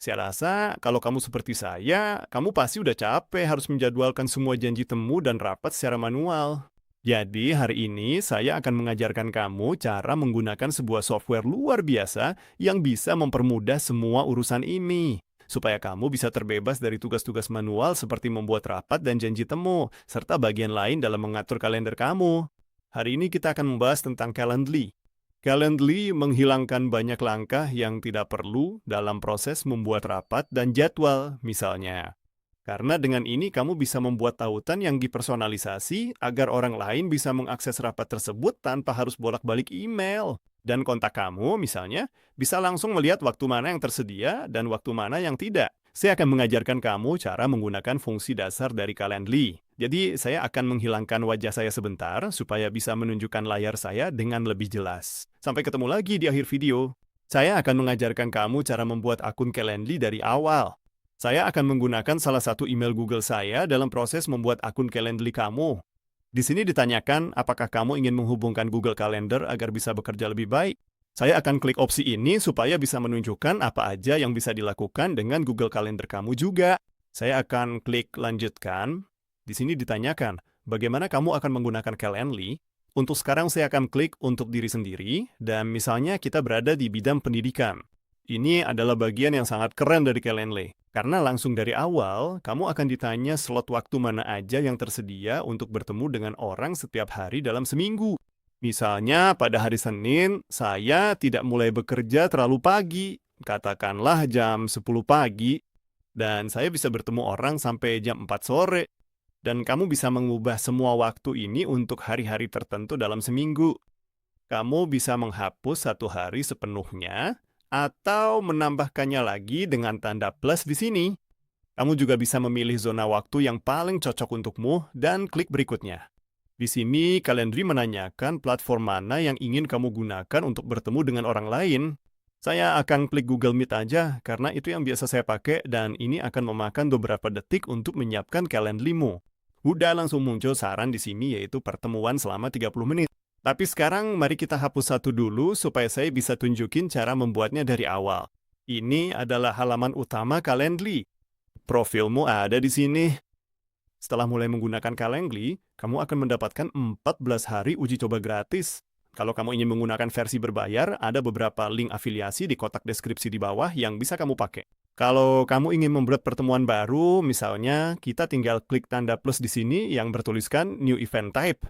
Saya rasa kalau kamu seperti saya, kamu pasti udah capek harus menjadwalkan semua janji temu dan rapat secara manual. Jadi hari ini saya akan mengajarkan kamu cara menggunakan sebuah software luar biasa yang bisa mempermudah semua urusan ini. Supaya kamu bisa terbebas dari tugas-tugas manual seperti membuat rapat dan janji temu, serta bagian lain dalam mengatur kalender kamu. Hari ini kita akan membahas tentang Calendly. Calendly menghilangkan banyak langkah yang tidak perlu dalam proses membuat rapat dan jadwal, misalnya. Karena dengan ini kamu bisa membuat tautan yang dipersonalisasi agar orang lain bisa mengakses rapat tersebut tanpa harus bolak-balik email. Dan kontak kamu, misalnya, bisa langsung melihat waktu mana yang tersedia dan waktu mana yang tidak. Saya akan mengajarkan kamu cara menggunakan fungsi dasar dari Calendly. Jadi, saya akan menghilangkan wajah saya sebentar supaya bisa menunjukkan layar saya dengan lebih jelas. Sampai ketemu lagi di akhir video. Saya akan mengajarkan kamu cara membuat akun Calendly dari awal. Saya akan menggunakan salah satu email Google saya dalam proses membuat akun Calendly kamu. Di sini ditanyakan apakah kamu ingin menghubungkan Google Calendar agar bisa bekerja lebih baik. Saya akan klik opsi ini supaya bisa menunjukkan apa aja yang bisa dilakukan dengan Google Calendar kamu juga. Saya akan klik lanjutkan. Di sini ditanyakan bagaimana kamu akan menggunakan Calendly. Untuk sekarang saya akan klik untuk diri sendiri dan misalnya kita berada di bidang pendidikan. Ini adalah bagian yang sangat keren dari Calendly. Karena langsung dari awal, kamu akan ditanya slot waktu mana aja yang tersedia untuk bertemu dengan orang setiap hari dalam seminggu. Misalnya pada hari Senin, saya tidak mulai bekerja terlalu pagi, katakanlah jam 10 pagi, dan saya bisa bertemu orang sampai jam 4 sore. Dan kamu bisa mengubah semua waktu ini untuk hari-hari tertentu dalam seminggu. Kamu bisa menghapus satu hari sepenuhnya, atau menambahkannya lagi dengan tanda plus di sini. Kamu juga bisa memilih zona waktu yang paling cocok untukmu dan klik berikutnya. Di sini, Calendly menanyakan platform mana yang ingin kamu gunakan untuk bertemu dengan orang lain. Saya akan klik Google Meet aja, karena itu yang biasa saya pakai dan ini akan memakan beberapa detik untuk menyiapkan Calendly-mu. Udah langsung muncul saran di sini yaitu pertemuan selama 30 menit. Tapi sekarang mari kita hapus satu dulu supaya saya bisa tunjukin cara membuatnya dari awal. Ini adalah halaman utama Calendly. Profilmu ada di sini. Setelah mulai menggunakan Calendly, kamu akan mendapatkan 14 hari uji coba gratis. Kalau kamu ingin menggunakan versi berbayar, ada beberapa link afiliasi di kotak deskripsi di bawah yang bisa kamu pakai. Kalau kamu ingin membuat pertemuan baru, misalnya kita tinggal klik tanda plus di sini yang bertuliskan New Event Type.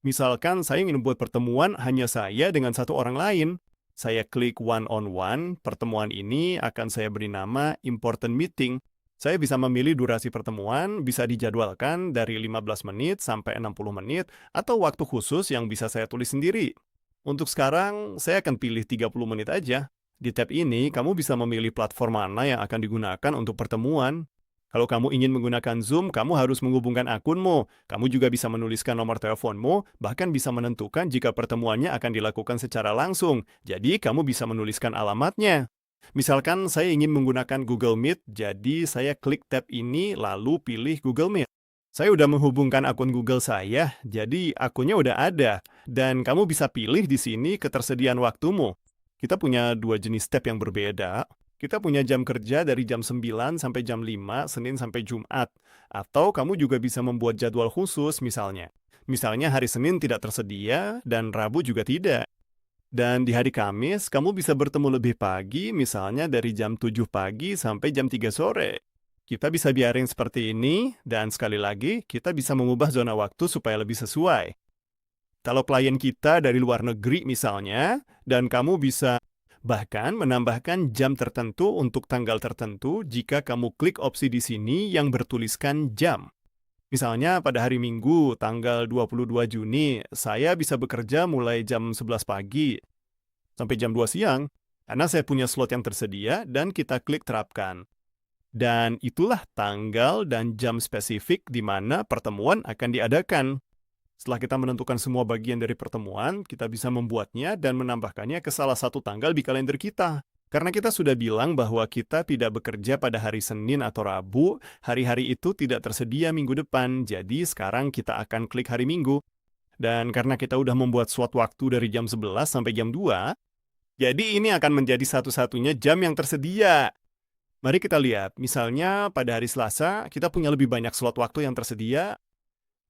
Misalkan saya ingin membuat pertemuan hanya saya dengan satu orang lain. Saya klik one-on-one, pertemuan ini akan saya beri nama Important Meeting. Saya bisa memilih durasi pertemuan, bisa dijadwalkan dari 15 menit sampai 60 menit, atau waktu khusus yang bisa saya tulis sendiri. Untuk sekarang, saya akan pilih 30 menit aja. Di tab ini, kamu bisa memilih platform mana yang akan digunakan untuk pertemuan. Kalau kamu ingin menggunakan Zoom, kamu harus menghubungkan akunmu. Kamu juga bisa menuliskan nomor teleponmu, bahkan bisa menentukan jika pertemuannya akan dilakukan secara langsung. Jadi, kamu bisa menuliskan alamatnya. Misalkan saya ingin menggunakan Google Meet, jadi saya klik tab ini lalu pilih Google Meet. Saya udah menghubungkan akun Google saya, jadi akunnya udah ada. Dan kamu bisa pilih di sini ketersediaan waktumu. Kita punya dua jenis tab yang berbeda. Kita punya jam kerja dari jam 9 sampai jam 5, Senin sampai Jumat. Atau kamu juga bisa membuat jadwal khusus misalnya. Misalnya hari Senin tidak tersedia dan Rabu juga tidak. Dan di hari Kamis, kamu bisa bertemu lebih pagi, misalnya dari jam 7 pagi sampai jam 3 sore. Kita bisa biarin seperti ini, dan sekali lagi, kita bisa mengubah zona waktu supaya lebih sesuai. Kalau klien kita dari luar negeri misalnya, dan kamu bisa bahkan menambahkan jam tertentu untuk tanggal tertentu jika kamu klik opsi di sini yang bertuliskan jam. Misalnya pada hari Minggu, tanggal 22 Juni, saya bisa bekerja mulai jam 11 pagi sampai jam 2 siang, karena saya punya slot yang tersedia dan kita klik terapkan. Dan itulah tanggal dan jam spesifik di mana pertemuan akan diadakan. Setelah kita menentukan semua bagian dari pertemuan, kita bisa membuatnya dan menambahkannya ke salah satu tanggal di kalender kita. Karena kita sudah bilang bahwa kita tidak bekerja pada hari Senin atau Rabu, hari-hari itu tidak tersedia minggu depan, jadi sekarang kita akan klik hari Minggu. Dan karena kita udah membuat slot waktu dari jam 11 sampai jam 2, jadi ini akan menjadi satu-satunya jam yang tersedia. Mari kita lihat, misalnya pada hari Selasa kita punya lebih banyak slot waktu yang tersedia.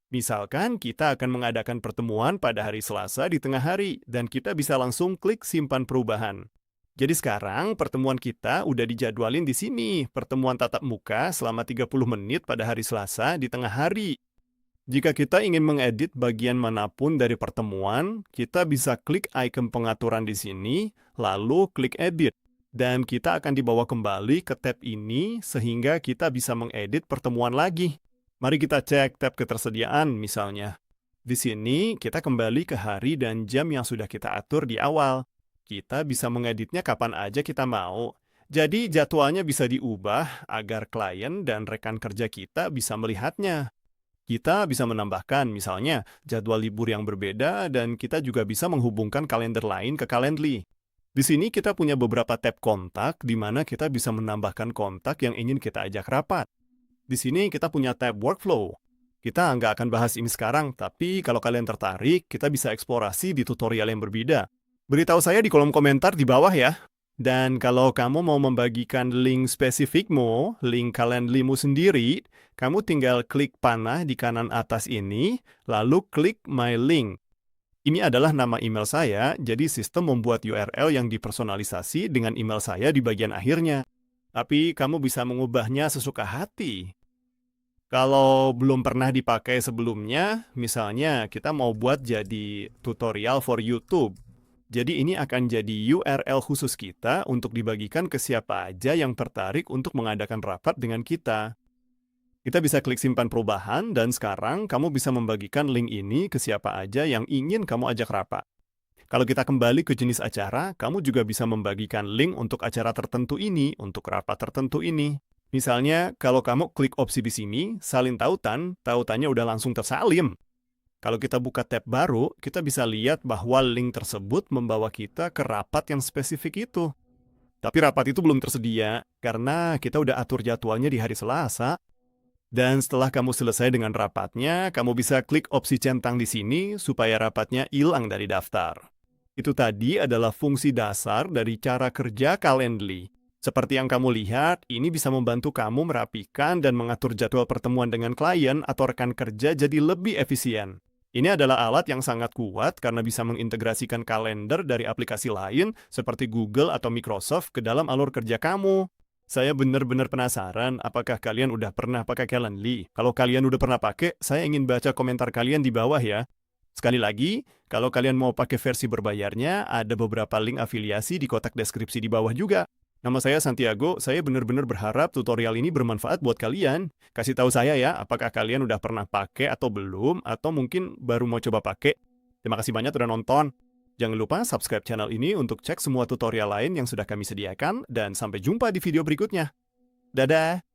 Misalkan kita akan mengadakan pertemuan pada hari Selasa di tengah hari dan kita bisa langsung klik simpan perubahan. Jadi sekarang pertemuan kita udah dijadwalin di sini, pertemuan tatap muka selama 30 menit pada hari Selasa di tengah hari. Jika kita ingin mengedit bagian manapun dari pertemuan, kita bisa klik icon pengaturan di sini, lalu klik edit. Dan kita akan dibawa kembali ke tab ini sehingga kita bisa mengedit pertemuan lagi. Mari kita cek tab ketersediaan misalnya. Di sini kita kembali ke hari dan jam yang sudah kita atur di awal. Kita bisa mengeditnya kapan aja kita mau. Jadi jadwalnya bisa diubah agar klien dan rekan kerja kita bisa melihatnya. Kita bisa menambahkan misalnya jadwal libur yang berbeda dan kita juga bisa menghubungkan kalender lain ke Calendly. Di sini kita punya beberapa tab kontak di mana kita bisa menambahkan kontak yang ingin kita ajak rapat. Di sini kita punya tab workflow. Kita nggak akan bahas ini sekarang, tapi kalau kalian tertarik, kita bisa eksplorasi di tutorial yang berbeda. Beritahu saya di kolom komentar di bawah ya. Dan kalau kamu mau membagikan link spesifikmu, link Calendly-mu sendiri, kamu tinggal klik panah di kanan atas ini, lalu klik My Link. Ini adalah nama email saya, jadi sistem membuat URL yang dipersonalisasi dengan email saya di bagian akhirnya. Tapi kamu bisa mengubahnya sesuka hati. Kalau belum pernah dipakai sebelumnya, misalnya kita mau buat jadi tutorial for YouTube. Jadi ini akan jadi URL khusus kita untuk dibagikan ke siapa aja yang tertarik untuk mengadakan rapat dengan kita. Kita bisa klik simpan perubahan dan sekarang kamu bisa membagikan link ini ke siapa aja yang ingin kamu ajak rapat. Kalau kita kembali ke jenis acara, kamu juga bisa membagikan link untuk acara tertentu ini, untuk rapat tertentu ini. Misalnya, kalau kamu klik opsi di sini, salin tautan, tautannya udah langsung tersalin. Kalau kita buka tab baru, kita bisa lihat bahwa link tersebut membawa kita ke rapat yang spesifik itu. Tapi rapat itu belum tersedia, karena kita udah atur jadwalnya di hari Selasa. Dan setelah kamu selesai dengan rapatnya, kamu bisa klik opsi centang di sini supaya rapatnya hilang dari daftar. Itu tadi adalah fungsi dasar dari cara kerja Calendly. Seperti yang kamu lihat, ini bisa membantu kamu merapikan dan mengatur jadwal pertemuan dengan klien atau rekan kerja jadi lebih efisien. Ini adalah alat yang sangat kuat karena bisa mengintegrasikan kalender dari aplikasi lain seperti Google atau Microsoft ke dalam alur kerja kamu. Saya benar-benar penasaran apakah kalian udah pernah pakai Calendly. Kalau kalian udah pernah pakai, saya ingin baca komentar kalian di bawah ya. Sekali lagi, kalau kalian mau pakai versi berbayarnya, ada beberapa link afiliasi di kotak deskripsi di bawah juga. Nama saya Santiago, saya benar-benar berharap tutorial ini bermanfaat buat kalian. Kasih tahu saya ya, apakah kalian udah pernah pakai atau belum, atau mungkin baru mau coba pakai. Terima kasih banyak udah nonton. Jangan lupa subscribe channel ini untuk cek semua tutorial lain yang sudah kami sediakan, dan sampai jumpa di video berikutnya. Dadah!